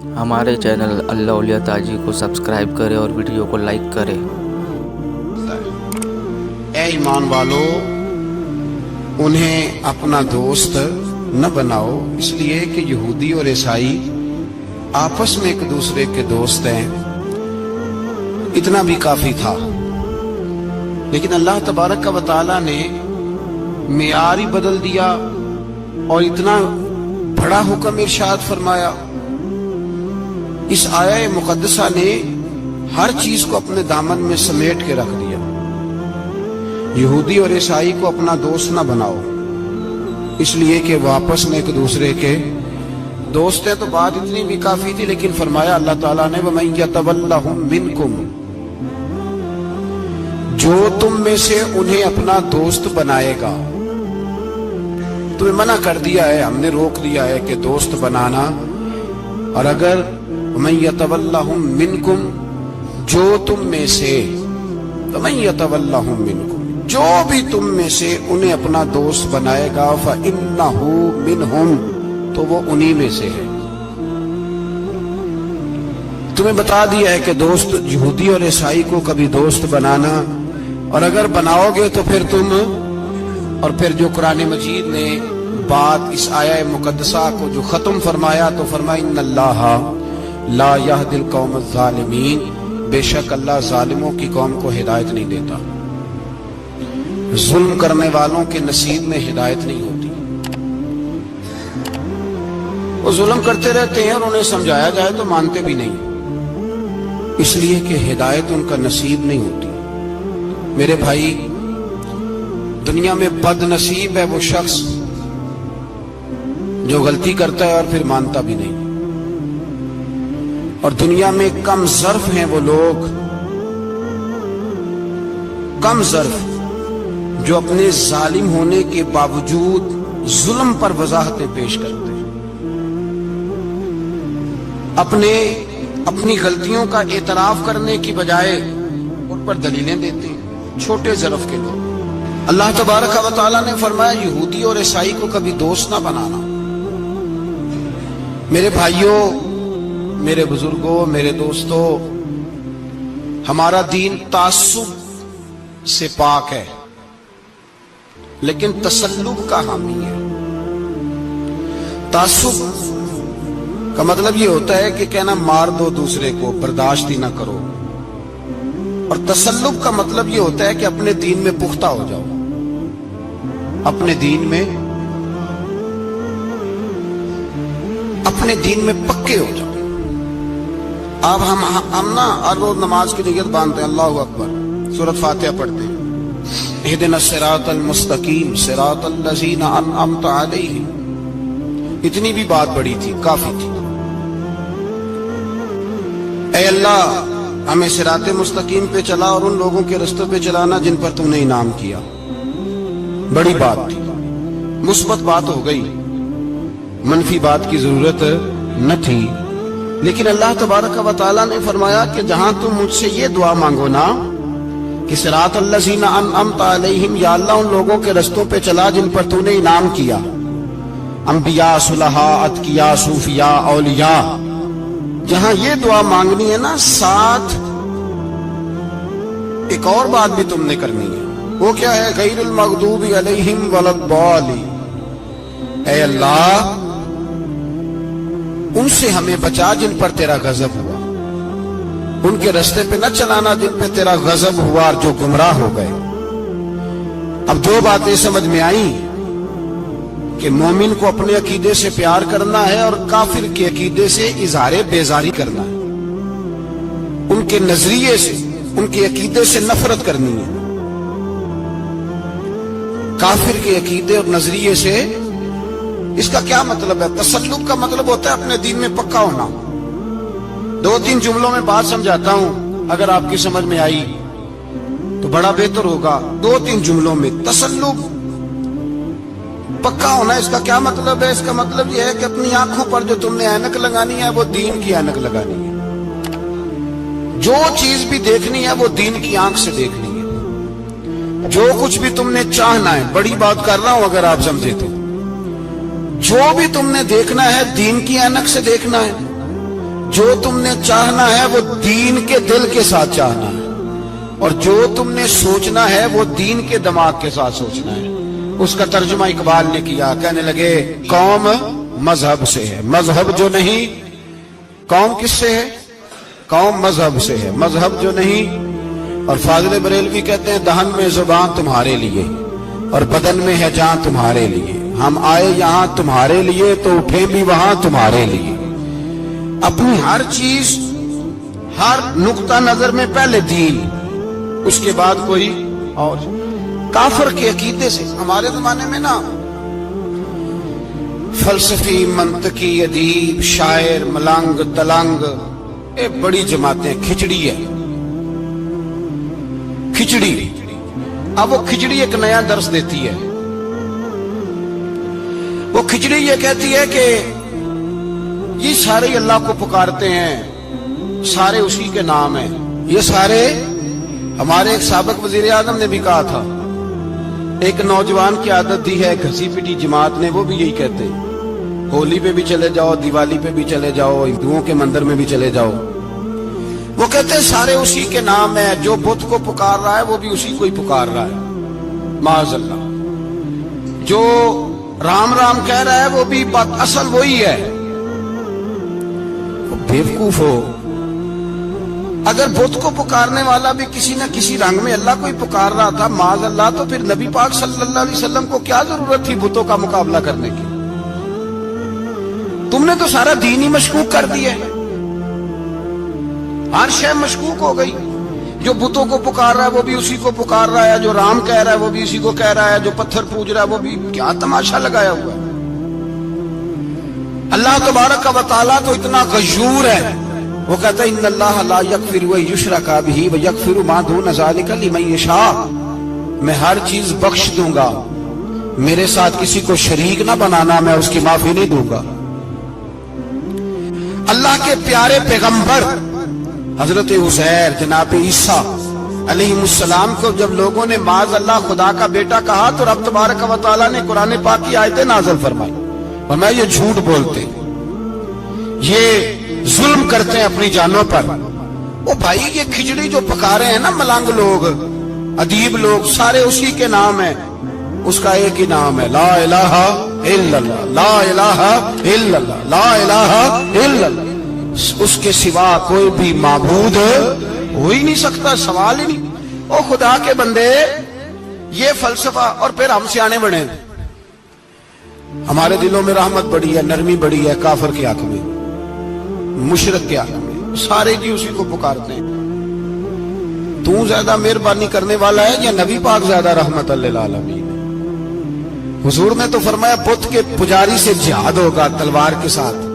ہمارے چینل اللہ اولیاء تاجی کو سبسکرائب کریں اور ویڈیو کو لائک کریں۔ اے ایمان والو، انہیں اپنا دوست نہ بناؤ، اس لیے کہ یہودی اور عیسائی آپس میں ایک دوسرے کے دوست ہیں۔ اتنا بھی کافی تھا، لیکن اللہ تبارک و تعالیٰ نے معیار ہی بدل دیا اور اتنا بڑا حکم ارشاد فرمایا۔ اس آیہ مقدسہ نے ہر چیز کو اپنے دامن میں سمیٹ کے رکھ دیا۔ یہودی اور عیسائی کو اپنا دوست نہ بناؤ، اس لیے کہ وہ آپس میں ایک دوسرے کے دوست ہیں۔ تو بات اتنی بھی کافی تھی، لیکن فرمایا اللہ تعالیٰ نے وَمَن يَتَوَلَّهُم مِّنكُمْ، جو تم میں سے انہیں اپنا دوست بنائے گا۔ تمہیں منع کر دیا ہے، ہم نے روک دیا ہے کہ دوست بنانا۔ اور اگر وَمَن يَتَوَلَّهُم مِّنكُمْ، جو تم میں سے، وَمَن يَتَوَلَّهُم مِّنكُمْ، جو بھی تم میں سے انہیں اپنا دوست بنائے گا فَإِنَّهُ مِنْهُمْ، تو وہ انہی میں سے ہے۔ تمہیں بتا دیا ہے کہ دوست یہودی اور عیسائی کو کبھی دوست بنانا، اور اگر بناؤ گے تو پھر تم، اور پھر جو قرآن مجید نے بات اس آیہ مقدسہ کو جو ختم فرمایا تو فرمایا ان اللہ لا یہدی القوم الظالمین، بے شک اللہ ظالموں کی قوم کو ہدایت نہیں دیتا۔ ظلم کرنے والوں کے نصیب میں ہدایت نہیں ہوتی۔ وہ ظلم کرتے رہتے ہیں اور انہیں سمجھایا جائے تو مانتے بھی نہیں، اس لیے کہ ہدایت ان کا نصیب نہیں ہوتی۔ میرے بھائی، دنیا میں بد نصیب ہے وہ شخص جو غلطی کرتا ہے اور پھر مانتا بھی نہیں، اور دنیا میں کم ظرف ہیں وہ لوگ، کم ظرف جو اپنے ظالم ہونے کے باوجود ظلم پر وضاحتیں پیش کرتے ہیں، اپنی غلطیوں کا اعتراف کرنے کی بجائے ان پر دلیلیں دیتے ہیں۔ چھوٹے ظرف کے لوگ، اللہ تبارک و تعالیٰ نے فرمایا یہودی اور عیسائی کو کبھی دوست نہ بنانا۔ میرے بھائیوں، میرے بزرگوں، میرے دوستوں، ہمارا دین تعصب سے پاک ہے، لیکن تسلب کا حامی ہے۔ تعصب کا مطلب یہ ہوتا ہے کہ کہنا مار دو دوسرے کو، برداشت ہی نہ کرو، اور تسلب کا مطلب یہ ہوتا ہے کہ اپنے دین میں پختہ ہو جاؤ، اپنے دین میں پکے ہو جاؤ۔ اب ہم نا ہر روز نماز کی نیت باندھتے ہیں، اللہ اکبر، سورۃ فاتحہ پڑھتے ہیں، اہدنا الصراط المستقیم صراط الذین انعمت علیہم۔ اتنی بھی بات بڑی تھی، کافی تھی۔ اے اللہ، ہمیں صراط مستقیم پہ چلا اور ان لوگوں کے رستوں پہ چلانا جن پر تم نے انعام کیا۔ بڑی بات تھی، مثبت بات ہو گئی، منفی بات کی ضرورت نہ تھی۔ لیکن اللہ تبارک و تعالیٰ نے فرمایا کہ جہاں تم مجھ سے یہ دعا مانگو نا کہ صراط الذین انعمت علیہم، یا اللہ ان لوگوں کے رستوں پہ چلا جن پر تو نے انعام کیا، انبیاء، صلحاء، اتقیاء، صوفیاء، اولیاء، جہاں یہ دعا مانگنی ہے نا، ساتھ ایک اور بات بھی تم نے کرنی ہے۔ وہ کیا ہے؟ غیر المغضوب علیہم ولا الضالین، اے اللہ ان سے ہمیں بچا جن پر تیرا غضب ہوا، ان کے رستے پہ نہ چلانا جن پہ تیرا غضب ہوا اور جو گمراہ ہو گئے۔ اب دو باتیں سمجھ میں آئیں کہ مومن کو اپنے عقیدے سے پیار کرنا ہے اور کافر کے عقیدے سے اظہار بیزاری کرنا ہے، ان کے نظریے سے، ان کے عقیدے سے نفرت کرنی ہے۔ کافر کے عقیدے اور نظریے سے، اس کا کیا مطلب ہے؟ تسلب کا مطلب ہوتا ہے اپنے دین میں پکا ہونا۔ دو تین جملوں میں بات سمجھاتا ہوں، اگر آپ کی سمجھ میں آئی تو بڑا بہتر ہوگا۔ دو تین جملوں میں، تسلب پکا ہونا، اس کا کیا مطلب ہے؟ اس کا مطلب یہ ہے کہ اپنی آنکھوں پر جو تم نے اینک لگانی ہے وہ دین کی اینک لگانی ہے۔ جو چیز بھی دیکھنی ہے وہ دین کی آنکھ سے دیکھنی ہے۔ جو کچھ بھی تم نے چاہنا ہے، بڑی بات کر رہا ہوں اگر آپ سمجھے تو، جو بھی تم نے دیکھنا ہے دین کی اینک سے دیکھنا ہے۔ جو تم نے چاہنا ہے وہ دین کے دل کے ساتھ چاہنا ہے، اور جو تم نے سوچنا ہے وہ دین کے دماغ کے ساتھ سوچنا ہے۔ اس کا ترجمہ اقبال نے کیا، کہنے لگے قوم مذہب سے ہے، مذہب جو نہیں۔ قوم کس سے ہے؟ قوم مذہب سے ہے، مذہب جو نہیں۔ اور فاضل بریلوی کہتے ہیں دہن میں زبان تمہارے لیے اور بدن میں ہے جان تمہارے لیے، ہم آئے یہاں تمہارے لیے تو اٹھیں بھی وہاں تمہارے لیے۔ اپنی ہر چیز، ہر نقطہ نظر میں پہلے دین، اس کے بعد کوئی اور۔ کافر کے عقیدے سے ہمارے زمانے میں نا فلسفی، منطقی، ادیب، شاعر، ملنگ، تلنگ، یہ بڑی جماعتیں، کھچڑی ہے، کھچڑی۔ اب وہ کھچڑی ایک نیا درس دیتی ہے۔ وہ کھچڑی یہ کہتی ہے کہ یہ سارے اللہ کو پکارتے ہیں، سارے اسی کے نام ہیں، یہ سارے۔ ہمارے ایک سابق وزیر اعظم نے بھی کہا تھا، ایک نوجوان کی عادت دی ہے گھسی پٹی جماعت نے، وہ بھی یہی کہتے ہیں، ہولی پہ بھی چلے جاؤ، دیوالی پہ بھی چلے جاؤ، ہندوؤں کے مندر میں بھی چلے جاؤ، وہ کہتے ہیں سارے اسی کے نام ہے، جو بت کو پکار رہا ہے وہ بھی اسی کو ہی پکار رہا ہے، معاذ اللہ۔ جو رام رام کہہ رہا ہے وہ بھی بات اصل وہی ہے۔ بیوقوف ہو، اگر بت کو پکارنے والا بھی کسی نہ کسی رنگ میں اللہ کو ہی پکار رہا تھا، معاذ اللہ، تو پھر نبی پاک صلی اللہ علیہ وسلم کو کیا ضرورت تھی بتوں کا مقابلہ کرنے کی؟ تم نے تو سارا دین ہی مشکوک کر دیا ہے، ہر شے مشکوک ہو گئی۔ جو بتوں کو پکار رہا ہے وہ بھی اسی کو پکار رہا ہے، جو رام کہہ رہا ہے وہ بھی اسی کو کہہ رہا ہے، جو پتھر پوج رہا ہے وہ بھی۔ کیا تماشا لگایا ہوا ہے! اللہ تبارک و تعالیٰ تو اتنا غیور ہے، وہ کہتا ہے ان اللہ لا یغفر ان یشرک بہ ویغفر ما دون ذلک لمن یشاء، میں ہر چیز بخش دوں گا، میرے ساتھ کسی کو شریک نہ بنانا، میں اس کی معافی نہیں دوں گا۔ اللہ کے پیارے پیغمبر حضرت عزیر، جناب عیسیٰ علیہ السلام کو جب لوگوں نے معاذ اللہ خدا کا بیٹا کہا تو رب تبارک و تعالیٰ نے قرآن پاک کی آیتیں نازل فرمائی، اور میں یہ جھوٹ بولتے، یہ ظلم کرتے ہیں اپنی جانوں پر۔ وہ بھائی یہ کھچڑی جو پکا رہے ہیں نا ملنگ لوگ، ادیب لوگ، سارے اسی کے نام ہیں، اس کا ایک ہی نام ہے، لا الہ الا اللہ، لا الہ الا اللہ، لا الہ الا اللہ۔ اس کے سوا کوئی بھی معبود ہو ہی نہیں سکتا، سوال ہی نہیں۔ او خدا کے بندے، یہ فلسفہ، اور پھر ہم سیانے بڑے، ہمارے دلوں میں رحمت بڑی ہے، نرمی بڑی ہے، کافر کے حق میں، مشرک کے حق میں، سارے جی اسی کو پکارتے ہیں۔ تو زیادہ مہربانی کرنے والا ہے یا نبی پاک زیادہ رحمت للعالمین؟ حضور نے تو فرمایا بت کے پجاری سے جہاد ہوگا تلوار کے ساتھ،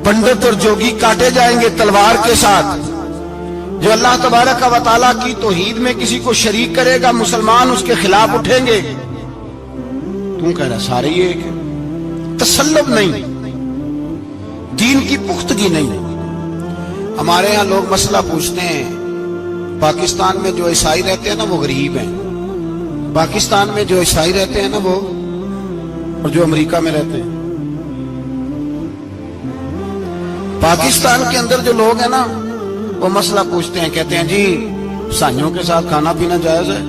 پنڈت اور جوگی کاٹے جائیں گے تلوار کے ساتھ، جو اللہ تبارک و تعالیٰ کی توحید میں کسی کو شریک کرے گا مسلمان اس کے خلاف اٹھیں گے۔ تم کہہ رہا سارے یہ ایک ہے، تسلب نہیں، دین کی پختگی نہیں۔ ہمارے ہاں لوگ مسئلہ پوچھتے ہیں، پاکستان میں جو عیسائی رہتے ہیں نا وہ غریب ہیں، پاکستان میں جو عیسائی رہتے ہیں نا وہ، اور جو امریکہ میں رہتے ہیں، پاکستان کے اندر جو لوگ ہیں نا وہ مسئلہ پوچھتے ہیں، کہتے ہیں جی عیسائیوں کے ساتھ کھانا پینا جائز ہے۔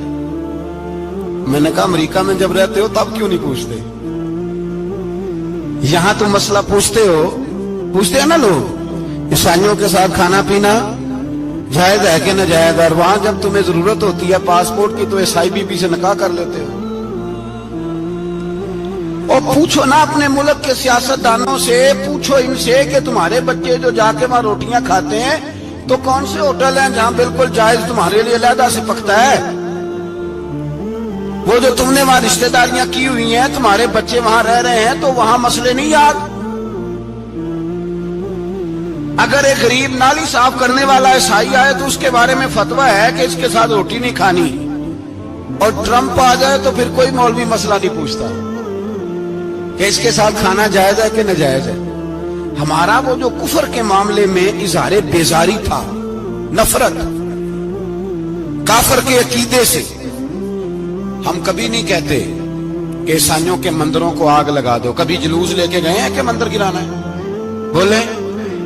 میں نے کہا امریکہ میں جب رہتے ہو تب کیوں نہیں پوچھتے؟ یہاں تم مسئلہ پوچھتے ہیں نا لوگ، عیسائیوں کے ساتھ کھانا پینا جائز ہے کہ ناجائز، اور وہاں جب تمہیں ضرورت ہوتی ہے پاسپورٹ کی تو عیسائی بی بی سے نکاح کر لیتے ہو۔ اور پوچھو نا اپنے ملک کے سیاستدانوں سے، پوچھو ان سے کہ تمہارے بچے جو جا کے وہاں روٹیاں کھاتے ہیں تو کون سے ہوٹل ہیں جہاں بالکل جائز تمہارے لیے علیحدہ سے پکتا ہے؟ وہ جو تم نے وہاں رشتہ داریاں کی ہوئی ہیں، تمہارے بچے وہاں رہ رہے ہیں تو وہاں مسئلے نہیں یاد؟ اگر ایک غریب نالی صاف کرنے والا عیسائی آئے تو اس کے بارے میں فتویٰ ہے کہ اس کے ساتھ روٹی نہیں کھانی، اور ٹرمپ آ جائے تو پھر کوئی مولوی مسئلہ نہیں پوچھتا کہ اس کے ساتھ کھانا جائز ہے کہ ناجائز ہے۔ ہمارا وہ جو کفر کے معاملے میں اظہار بیزاری تھا، نفرت کافر کے عقیدے سے، ہم کبھی نہیں کہتے کہ عیسائیوں کے مندروں کو آگ لگا دو۔ کبھی جلوس لے کے گئے ہیں کہ مندر گرانا ہے؟ بولے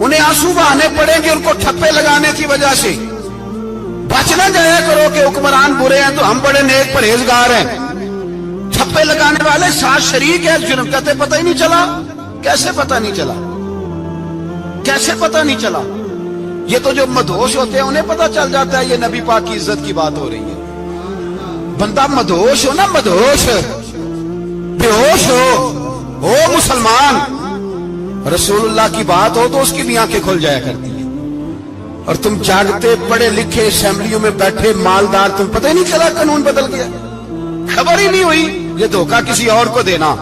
انہیں آنسو بہانے پڑیں گے ان کو ٹھپے لگانے کی وجہ سے. بچ نہ جایا کرو کہ حکمران برے ہیں تو ہم بڑے نیک پرہیزگار ہیں. ٹھپے لگانے والے ساتھ شریک ہے جرم کہتے پتہ ہی نہیں چلا. کیسے پتہ نہیں چلا؟ کیسے پتہ نہیں چلا؟ یہ تو جو مدہوش ہوتے ہیں انہیں پتہ چل جاتا ہے یہ نبی پاک کی عزت کی بات ہو رہی ہے. بندہ مدہوش ہو نا، مدہوش بے ہوش ہو مسلمان، رسول اللہ کی بات ہو تو اس کی بھی آنکھیں کھل جایا کرتی ہیں. اور تم جاگتے پڑھے لکھے اسمبلیوں میں بیٹھے مالدار، تم پتہ ہی نہیں چلا قانون بدل گیا، خبر ہی نہیں ہوئی. یہ دھوکہ کسی اور کو دینا.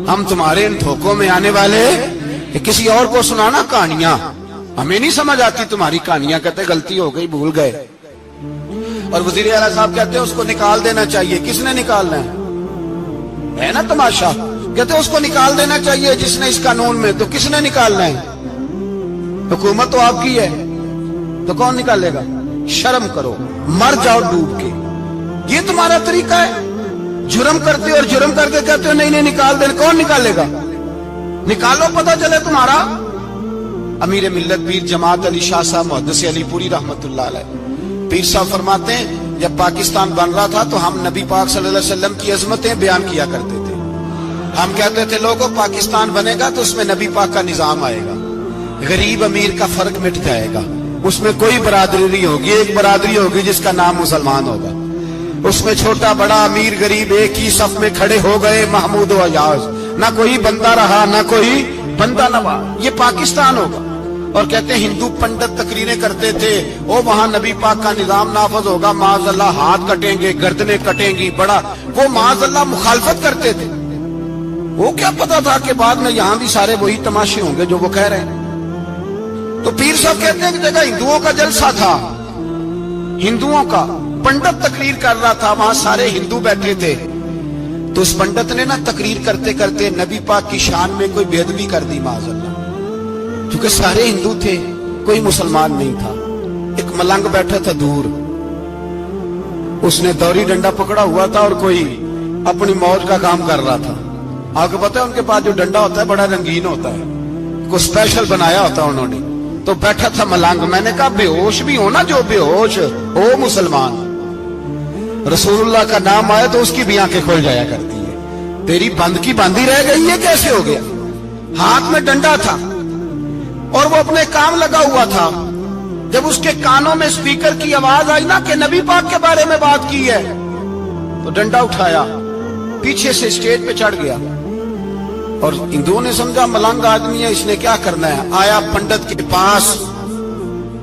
ہم تمہارے ان دھوکوں میں آنے والے کہ کسی اور کو سنانا کہانیاں. ہمیں نہیں سمجھ آتی تمہاری کہانیاں. کہتے غلطی ہو گئی، بھول گئے. اور وزیر اعلیٰ صاحب کہتے ہیں اس کو نکال دینا چاہیے. کس نے نکالنا ہے نا تماشا. کہتے ہیں اس کو نکال دینا چاہیے جس نے اس قانون میں. تو کس نے نکالنا ہے؟ حکومت تو آپ کی ہے، تو کون نکالے گا؟ شرم کرو، مر جاؤ ڈوب کے. یہ تمہارا طریقہ ہے؟ جرم کرتے اور جرم کر کے کہتے ہو نہیں نہیں نکال دیں. کون نکالے گا؟ نکالو پتہ چلے تمہارا. امیر ملت پیر جماعت علی شاہ صاحب محدث علی پوری رحمت اللہ علیہ پیر صاحب فرماتے ہیں جب پاکستان بن رہا تھا تو ہم نبی پاک صلی اللہ علیہ وسلم کی عظمتیں بیان کیا کرتے تھے. ہم کہتے تھے لوگوں پاکستان بنے گا تو اس میں نبی پاک کا نظام آئے گا، غریب امیر کا فرق مٹ جائے گا، اس میں کوئی برادری نہیں ہوگی، ایک برادری ہوگی جس کا نام مسلمان ہوگا. اس میں چھوٹا بڑا امیر غریب ایک ہی صف میں کھڑے ہو گئے محمود و ایاز، نہ کوئی بندہ رہا نہ کوئی بندہ نواز. یہ پاکستان ہوگا. اور کہتے ہیں ہندو پنڈت تقریریں کرتے تھے وہ وہاں نبی پاک کا نظام نافذ ہوگا، معاذ اللہ ہاتھ کٹیں گے، گردنیں کٹیں گی. بڑا وہ معاذ اللہ مخالفت کرتے تھے. وہ کیا پتا تھا کہ بعد میں یہاں بھی سارے وہی تماشے ہوں گے جو وہ کہہ رہے ہیں. تو پیر صاحب کہتے ہیں کہ جگہ ہندوؤں کا جلسہ تھا، ہندوؤں کا پنڈت تقریر کر رہا تھا، وہاں سارے ہندو بیٹھے تھے. تو اس پنڈت نے نا تقریر کرتے کرتے نبی پاک کی شان میں کوئی بے ادبی کر دی معاذ اللہ. کیونکہ سارے ہندو تھے، کوئی مسلمان نہیں تھا. ایک ملنگ بیٹھا تھا دور، اس نے دوری ڈنڈا پکڑا ہوا تھا اور کوئی اپنی موج کا کام کر رہا تھا. آپ کو پتا ہے ان کے پاس جو ڈنڈا ہوتا ہے بڑا رنگین ہوتا ہے، کوئی اسپیشل بنایا ہوتا ہے انہوں نے. تو بیٹھا تھا ملنگ. میں نے کہا بے ہوش بھی ہونا، جو بے ہوش ہو مسلمان، رسول اللہ کا نام آئے تو اس کی بھی آنکھیں کھل جایا کرتی ہے. تیری بند کی بند ہی رہ گئی، یہ کیسے ہو گیا؟ ہاتھ میں ڈنڈا تھا اور وہ اپنے کام لگا ہوا تھا. جب اس کے کانوں میں سپیکر کی آواز آئی نا کہ نبی پاک کے بارے میں بات کی ہے تو ڈنڈا اٹھایا، پیچھے سے اسٹیج پہ چڑھ گیا. اور ہندوؤں نے سمجھا ملنگ آدمی ہے، اس نے کیا کرنا ہے. آیا پنڈت کے پاس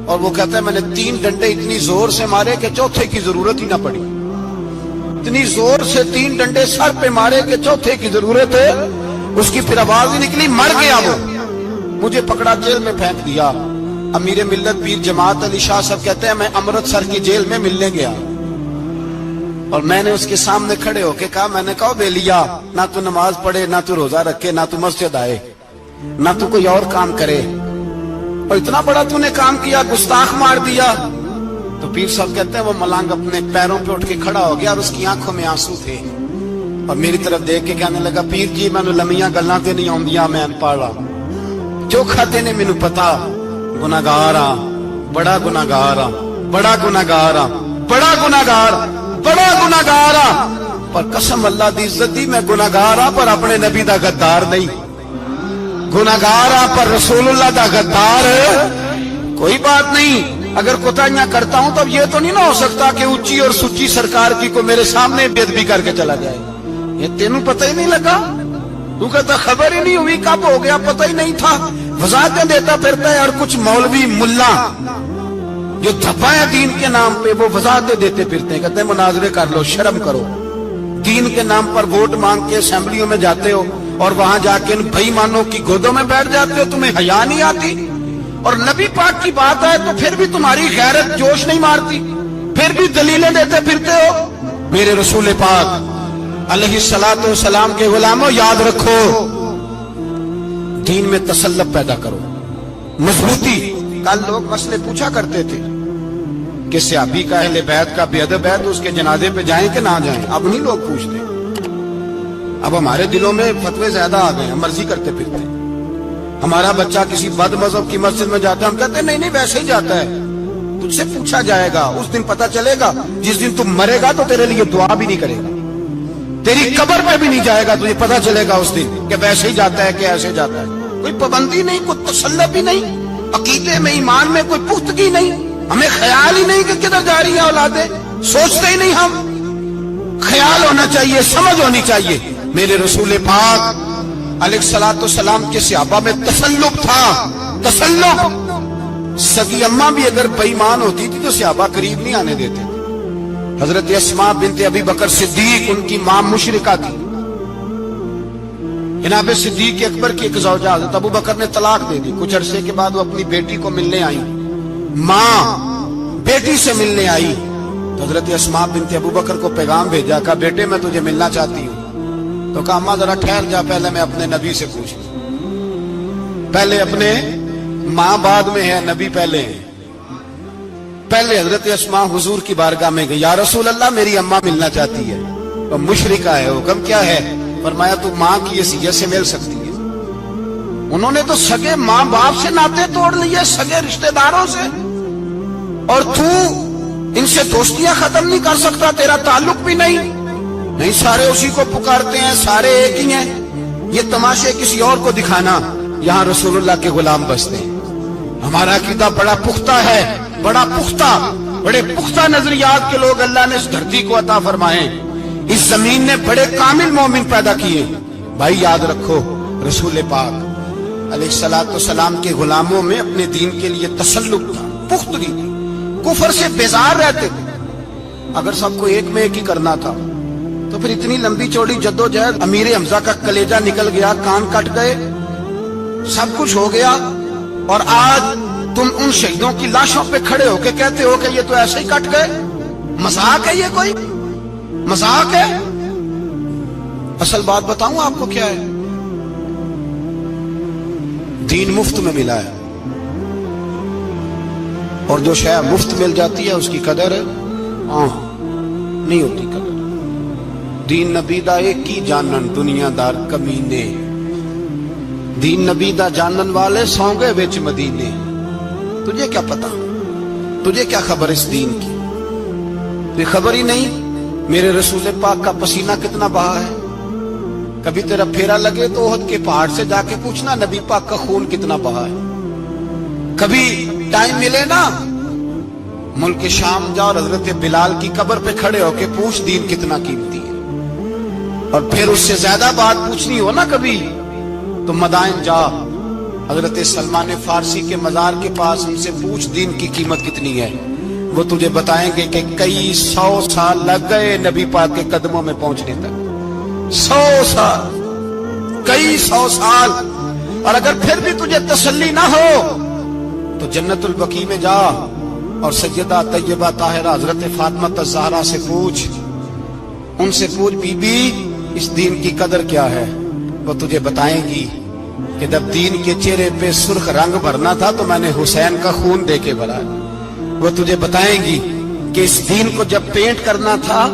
اور وہ کہتا ہے میں نے 3 ڈنڈے اتنی زور سے مارے کہ چوتھے کی ضرورت ہی نہ پڑی. اتنی زور سے 3 ڈنڈے سر پہ مارے کہ چوتھے کی ضرورت ہے. اس کی پھر آواز ہی نکلی، مر گیا وہ. مجھے پکڑا جیل میں پھینک دیا. امیر ملت پیر جماعت علی شاہ صاحب کہتے ہیں میں امرتسر کی جیل میں ملنے گیا اور میں نے اس کے سامنے کھڑے ہو کے کہا، میں نے کہا بے لیا، نہ تو نماز پڑھے، نہ تو روزہ رکھے، نہ تو مسجد آئے، نہ تو کوئی اور کام کرے، اور اتنا بڑا تو نے کام کیا، گستاخ مار دیا. تو پیر صاحب کہتے ہیں وہ ملنگ اپنے پیروں پہ اٹھ کے کھڑا ہو گیا اور اس کی آنکھوں میں آنسو تھے اور میری طرف دیکھ کے کہنے لگا، پیر جی میں لمیاں گلاں تے نہیں آندیاں، میں انپڑھ ہاں، جو کھاتے نے مینوں پتا، گناہگار ہاں، بڑا گناہگار ہاں، بڑا گناہگار ہاں، بڑا گناہگار، بڑا گناہگار ہاں، پر قسم اللہ دی عزت دی میں گناہگار ہاں پر اپنے نبی دا غدار نہیں. گناہگار ہاں پر رسول اللہ دا غدار کوئی بات نہیں. اگر کوتاہیاں کرتا ہوں تو اب یہ تو نہیں نہ ہو سکتا کہ اونچی اور سچی سرکار کی کو میرے سامنے بے ادبی کر کے چلا جائے. یہ تینوں پتہ ہی نہیں لگا، تو کہتا خبر ہی نہیں ہوئی، کب ہو گیا پتہ ہی نہیں تھا. وضاحتیں دیتا پھرتا ہے. اور کچھ مولوی ملا جو دھپا ہے دین کے نام پہ وہ وضاحتیں دیتے پھرتے ہیں، کہتے ہیں مناظرے کر لو، شرم کرو. دین کے نام پر ووٹ مانگ کے اسمبلیوں میں جاتے ہو اور وہاں جا کے ان بے ایمانوں کی گودوں میں بیٹھ جاتے ہو، تمہیں حیا نہیں آتی. اور نبی پاک کی بات آئے تو پھر بھی تمہاری غیرت جوش نہیں مارتی، پھر بھی دلیلیں دیتے پھرتے ہو. میرے رسول پاک علیہ الصلوۃ والسلام کے غلاموں یاد رکھو، دین میں تسلط پیدا کرو، مضبوطی. کل لوگ مسئلے پوچھا کرتے تھے کہ صحابی کا اہل بیت کا بے ادب ہے تو اس کے جنازے پہ جائیں کہ نہ جائیں. اب نہیں لوگ پوچھتے، اب ہمارے دلوں میں فتوے زیادہ آ گئے ہیں، مرضی کرتے پھرتے. ہمارا بچہ کسی بد مذہب کی مسجد میں جاتا ہے، ہم کہتے ہیں نہیں نہیں ویسے ہی جاتا ہے. تجھ سے پوچھا جائے گا، اس دن پتا چلے گا. جس دن تم مرے گا تو تیرے لیے دعا بھی نہیں کرے گا، تیری قبر پہ بھی نہیں جائے گا. تجھے پتا چلے گا اس دن کہ ویسے ہی جاتا ہے کہ ایسے جاتا ہے. کوئی پابندی نہیں، کوئی تسلط ہی نہیں، عقیدے میں ایمان میں کوئی پختگی نہیں. ہمیں خیال ہی نہیں کہ کدھر جا رہی ہیں اولادیں، سوچتے ہی نہیں. ہم خیال ہونا چاہیے، سمجھ ہونی چاہیے. میرے رسول پاک علیہ الصلوۃ والسلام کے صحابہ میں تسلط تھا، تسلط. سگی اماں بھی اگر بے ایمان ہوتی تھی تو صحابہ قریب نہیں آنے دیتے. حضرت اسماء بنت ابی بکر صدیق ان کی ماں مشرکہ تھی. جناب صدیق اکبر کی ایک زوجہ حضرت ابو بکر نے طلاق دے دی. کچھ عرصے کے بعد وہ اپنی بیٹی کو ملنے آئی، ماں بیٹی سے ملنے آئی تو حضرت اسماء بنت ابو بکر کو پیغام بھیجا، کہا بیٹے میں تجھے ملنا چاہتی ہوں. تو کہا اماں ذرا ٹھہر جا، پہلے میں اپنے نبی سے پوچھ لوں. پہلے اپنے ماں بعد میں ہے، نبی پہلے ہے. پہلے حضرت اسماء حضور کی بارگاہ میں گئی، یا رسول اللہ میری اماں ملنا چاہتی ہے. تو مشرکہ ہے، حکم کیا ہے؟ فرمایا تو ماں کی حیثیت سے مل سکتی ہے. انہوں نے تو سگے ماں باپ سے ناطے توڑ لیے، سگے رشتہ داروں سے، اور تو ان سے دوستیاں ختم نہیں کر سکتا، تیرا تعلق بھی نہیں. نہیں سارے اسی کو پکارتے ہیں، سارے ایک ہی ہیں. یہ تماشے کسی اور کو دکھانا، یہاں رسول اللہ کے غلام بستے ہیں. ہمارا عقیدہ بڑا پختہ ہے، بڑا پختہ، بڑے پختہ نظریات کے لوگ اللہ نے اس دھرتی کو عطا فرمائے. اس زمین نے بڑے کامل مومن پیدا کیے. بھائی یاد رکھو رسول پاک علیہ الصلوۃ والسلام کے غلاموں میں اپنے دین کے لیے تسلط تھا، پختگی تھی، کفر سے بیزار رہتے تھے. اگر سب کو ایک میں ایک ہی کرنا تھا تو پھر اتنی لمبی چوڑی جدوجہد، امیر حمزہ کا کلیجہ نکل گیا، کان کٹ گئے، سب کچھ ہو گیا، اور آج تم ان شہیدوں کی لاشوں پہ کھڑے ہو کے کہتے ہو کہ یہ تو ایسے ہی کٹ گئے. مذاق ہے یہ؟ کوئی مذاق ہے؟ اصل بات بتاؤں آپ کو کیا ہے؟ دین مفت میں ملا ہے، اور جو شے مفت مل جاتی ہے اس کی قدر نہیں ہوتی. قدر دین نبی دا ایک کی جانن دنیا دار کمینے، دین نبی دا جانن والے سونگے وچ مدینے. تجھے کیا پتا، تجھے کیا خبر اس دین کی؟ تجھے خبر ہی نہیں میرے رسول پاک کا پسینہ کتنا بہا ہے. کبھی تیرا پھیرا لگے تو احد کے پہاڑ سے جا کے پوچھنا نبی پاک کا خون کتنا بہا ہے. کبھی ٹائم ملے نا ملک شام جا اور حضرت بلال کی قبر پہ کھڑے ہو کے پوچھ دین کتنا قیمتی ہے. اور پھر اس سے زیادہ بات پوچھنی ہو نا کبھی تو مدائن جا، حضرت سلمان فارسی کے مزار کے پاس ان سے پوچھ دین کی قیمت کتنی ہے. وہ تجھے بتائیں گے کہ کئی 100 سال لگ گئے نبی پاک کے قدموں میں پہنچنے تک. 100 سال، کئی 100 سال. اور اگر پھر بھی تجھے تسلی نہ ہو تو جنت البقیع میں جا اور سیدہ طیبہ طاہرہ حضرت فاطمہ الزہرا سے پوچھ. ان سے پوچھ بی بی اس دین کی قدر کیا ہے. وہ تجھے بتائیں گی کہ جب دین کے چہرے پہ سرخ رنگ بھرنا تھا تو میں نے حسین کا خون دے کے بھرا. وہ تجھے بتائیں گی کہ اس دین کو جب پینٹ کرنا تھا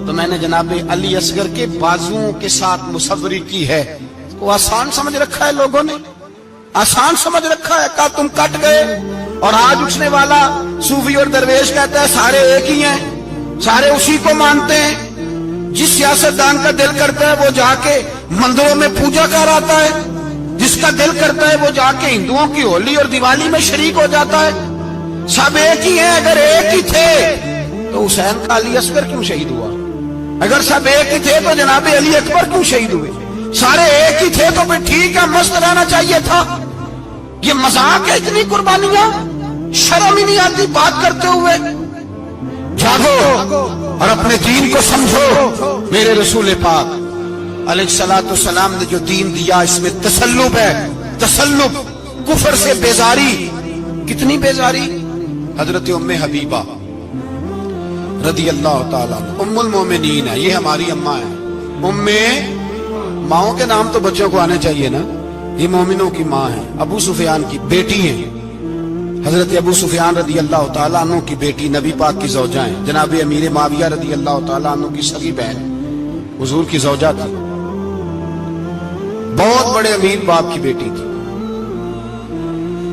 تو میں نے جناب علی اصغر کے بازوؤں کے ساتھ مصوری کی ہے. وہ آسان سمجھ رکھا ہے لوگوں نے، آسان سمجھ رکھا ہے. کہا تم کٹ گئے. اور آج اٹھنے والا صوفی اور درویش کہتا ہے سارے ایک ہی ہیں، سارے اسی کو مانتے ہیں. جس سیاستدان کا دل کرتا ہے وہ جا کے مندروں میں پوجا کر آتا ہے، جس کا دل کرتا ہے وہ جا کے ہندوؤں کی ہولی اور دیوالی میں شریک ہو جاتا ہے. سب ایک ہی ہیں. اگر ایک ہی تھے تو حسین کا علی اصغر کیوں شہید ہوا؟ اگر سب ایک ہی تھے تو جناب علی اکبر کیوں شہید ہوئے؟ سارے ایک ہی تھے تو پھر ٹھیک ہے، مست رہنا چاہیے تھا. یہ مذاق ہے اتنی قربانیاں؟ شرم ہی نہیں آتی بات کرتے ہوئے. جاگو اور اپنے دین کو سمجھو. میرے رسول پاک علیہ الصلوۃ والسلام نے جو دین دیا اس میں تسلب ہے، تسلب، کفر سے بیزاری. کتنی بیزاری؟ حضرت ام حبیبہ رضی اللہ تعالیٰ ام المومنین ہے، یہ ہماری اماں ہے. ماؤں کے نام تو بچوں کو آنے چاہیے نا. یہ مومنوں کی ماں ہے، ابو سفیان کی بیٹی ہے. حضرت ابو سفیان رضی اللہ تعالیٰ عنہ کی بیٹی نبی پاک کی زوجہ ہیں. جناب امیر معاویہ رضی اللہ تعالیٰ عنہ کی سگی بہن حضور کی زوجہ تھی. بہت بڑے امیر باپ کی بیٹی تھی.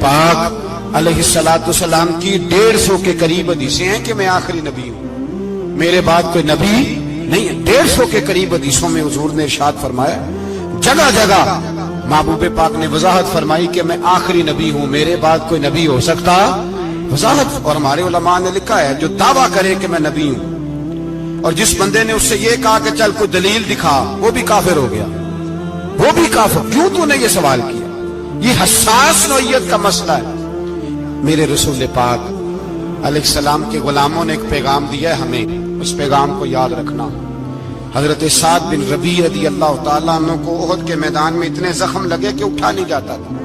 پاک علیہ السلام کی 150 کے قریب حدیثیں ہیں کہ میں آخری نبی ہوں، میرے بعد کوئی نبی نہیں ہے۔ 150 کے قریب حدیثوں میں حضور نے ارشاد فرمایا، جگہ جگہ محبوب پاک نے وضاحت فرمائی کہ میں آخری نبی ہوں، میرے بعد کوئی نبی ہو سکتا وضاحت۔ اور ہمارے علماء نے لکھا ہے جو دعویٰ کرے کہ میں نبی ہوں اور جس بندے نے اس سے یہ کہا کہ چل کوئی دلیل دکھا، وہ بھی کافر ہو گیا، وہ بھی کافر۔ کیوں تو نے یہ سوال کیا؟ یہ حساس نوعیت کا مسئلہ ہے۔ میرے رسول پاک علیہ السلام کے غلاموں نے ایک پیغام دیا ہے ہمیں، اس پیغام کو یاد رکھنا۔ حضرت سعد بن ربیع رضی اللہ تعالیٰ عنہ کو احد کے میدان میں اتنے زخم لگے کہ اٹھا نہیں جاتا تھا۔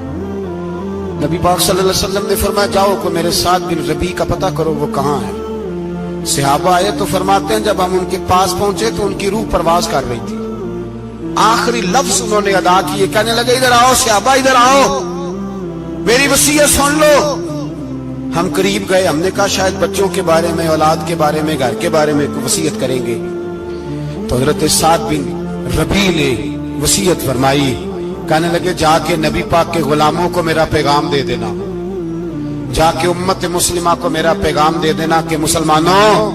نبی پاک صلی اللہ علیہ وسلم نے فرمایا جاؤ کو میرے سعد بن ربیع کا پتہ کرو وہ کہاں ہے۔ صحابہ آئے تو فرماتے ہیں جب ہم ان کے پاس پہنچے تو ان کی روح پرواز کر رہی تھی، آخری لفظ انہوں نے ادا کیے، کہنے لگے ادھر آؤ صحابہ، ادھر آؤ، میری وصیت سن لو۔ ہم قریب گئے، ہم نے کہا شاید بچوں کے بارے میں، اولاد کے بارے میں، گھر کے بارے میں وصیت کریں گے۔ تو حضرت سعد بن ربیع نے وصیت فرمائی، کہنے لگے جا کے نبی پاک کے غلاموں کو میرا پیغام دے دینا، جا کے امت مسلمہ کو میرا پیغام دے دینا کہ مسلمانوں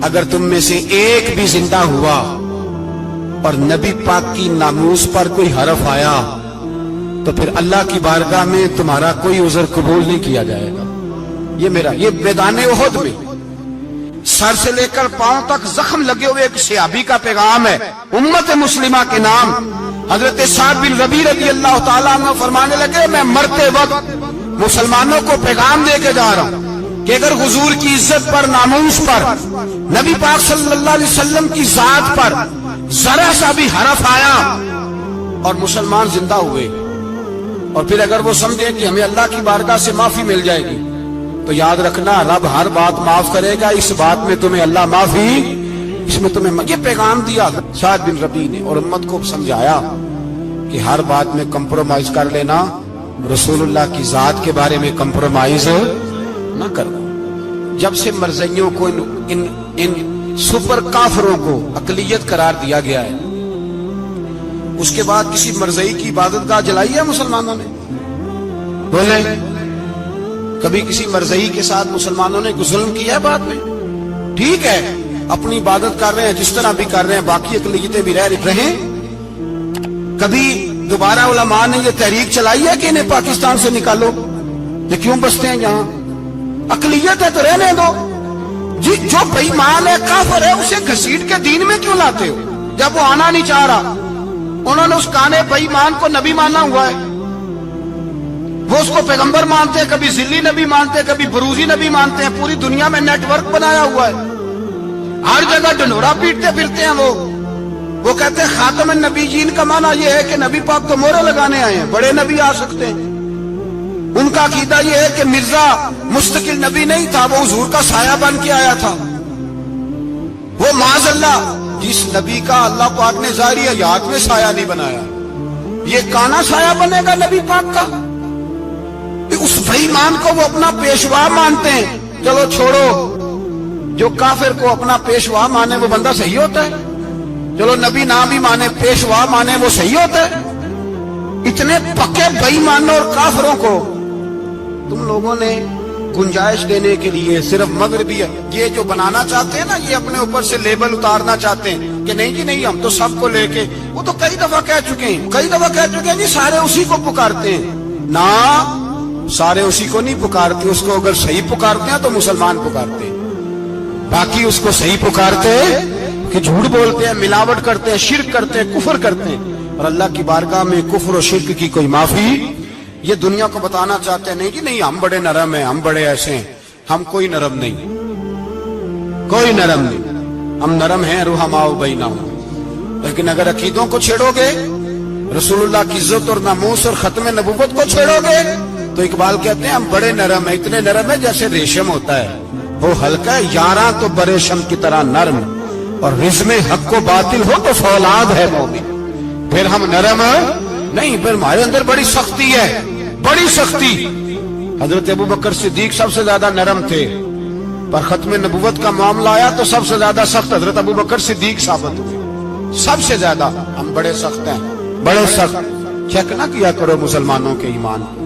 اگر تم میں سے ایک بھی زندہ ہوا اور نبی پاک کی ناموس پر کوئی حرف آیا تو پھر اللہ کی بارگاہ میں تمہارا کوئی عذر قبول نہیں کیا جائے گا۔ یہ میرا، یہ میدان احد میں سر سے لے کر پاؤں تک زخم لگے ہوئے ایک صحابی کا پیغام ہے امت مسلمہ کے نام۔ حضرت سعد بن ربیع رضی اللہ تعالیٰ عنہ فرمانے لگے میں مرتے وقت مسلمانوں کو پیغام دے کے جا رہا ہوں کہ اگر حضور کی عزت پر، ناموس پر، نبی پاک صلی اللہ علیہ وسلم کی ذات پر ذرا سا بھی حرف آیا اور مسلمان زندہ ہوئے، اور پھر اگر وہ سمجھیں کہ ہمیں اللہ کی بارگاہ سے معافی مل جائے گی، تو یاد رکھنا رب ہر بات معاف کرے گا، اس بات میں تمہیں اللہ معافی، اس میں تمہیں یہ پیغام دیا سعد بن ربیع نے، اور امت کو سمجھایا کہ ہر بات میں کمپرومائز کر لینا، رسول اللہ کی ذات کے بارے میں کمپرومائز نہ کرنا۔ جب سے مرزائیوں کو ان سپر کافروں کو اقلیت قرار دیا گیا ہے، اس کے بعد کسی مرزائی کی عبادت گاہ جلائی ہے مسلمانوں نے؟ بولے کبھی کسی مرزائی کے ساتھ مسلمانوں نے ظلم کیا ہے؟ بعد میں ٹھیک ہے اپنی عبادت کر رہے ہیں جس طرح بھی کر رہے ہیں، باقی اقلیتیں بھی رہ ہیں۔ کبھی دوبارہ علماء نے یہ تحریک چلائی ہے کہ انہیں پاکستان سے نکالو، یہ کیوں بستے ہیں یہاں؟ اقلیت ہے تو رہنے دو جی، جو بے ایمان ہے، کافر ہے، اسے گھسیٹ کے دین میں کیوں لاتے ہو؟ جب وہ آنا نہیں چاہ رہا، انہوں نے اس کانے بے ایمان کو نبی مانا ہوا ہے، وہ اس کو پیغمبر مانتے ہیں، کبھی ذلی نبی مانتے ہیں، کبھی بروزی نبی مانتے ہیں، پوری دنیا میں نیٹ ورک بنایا ہوا ہے، ہر جگہ ڈنڈورا پیٹتے پھرتے ہیں۔ وہ کہتے ہیں خاتم النبیین کا معنی یہ ہے کہ نبی پاک تو مہرے لگانے آئے ہیں، بڑے نبی آ سکتے ہیں۔ ان کا عقیدہ یہ ہے کہ مرزا مستقل نبی نہیں تھا، وہ حضور کا سایہ بن کے آیا تھا۔ وہ معاذ اللہ جس نبی کا اللہ پاک نے ظاہری حیات میں سایہ نہیں بنایا، یہ کانا سایہ بنے گا نبی پاک کا؟ اس بے ایمان کو وہ اپنا پیشوا مانتے ہیں۔ چلو چھوڑو، جو کافر کو اپنا پیشوا مانے وہ بندہ صحیح ہوتا ہے؟ چلو نبی نہ بھی مانے، پیشوا مانے، وہ صحیح ہوتا ہے؟ اتنے پکے بے ایمانوں اور کافروں کو تم لوگوں نے گنجائش دینے کے لیے صرف مغربی یہ جو بنانا چاہتے ہیں نا، یہ اپنے اوپر سے لیبل اتارنا چاہتے ہیں کہ نہیں جی نہیں، ہم تو سب کو لے کے، وہ تو کئی دفعہ کہہ چکے ہیں جی سارے اسی کو پکارتے ہیں۔ نہ، سارے اسی کو نہیں پکارتے، اس کو اگر صحیح پکارتے ہیں تو مسلمان پکارتے ہیں، باقی اس کو صحیح پکارتے کہ جھوٹ بولتے ہیں، ملاوٹ کرتے ہیں، شرک کرتے ہیں، کفر کرتے ہیں، اور اللہ کی بارگاہ میں کفر و شرک کی کوئی معافی۔ یہ دنیا کو بتانا چاہتے ہیں نہیں جی نہیں، ہم بڑے نرم ہیں، ہم بڑے ایسے ہیں۔ ہم کوئی نرم نہیں، کوئی نرم نہیں، ہم نرم ہیں رحماء بینہم۔ لیکن اگر عقیدوں کو چھیڑو گے، رسول اللہ کی عزت اور ناموس اور ختم نبوت کو چھیڑو گے، تو اقبال کہتے ہیں ہم بڑے نرم ہیں، اتنے نرم ہیں جیسے ریشم ہوتا ہے، وہ ہلکا ہے، یاراں تو بریشم کی طرح نرم، اور رزم حق کو باطل ہو تو فولاد ہے مومن۔ پھر ہم نرم نہیں، پھر ہمارے اندر بڑی سختی ہے، بڑی سختی۔ حضرت ابوبکر صدیق سب سے زیادہ نرم تھے، پر ختم نبوت کا معاملہ آیا تو سب سے زیادہ سخت حضرت ابوبکر صدیق ثابت ہوئے، سب سے زیادہ۔ ہم بڑے سخت ہیں، بڑے سخت۔ چیک نہ کیا کرو مسلمانوں کے ایمان کو۔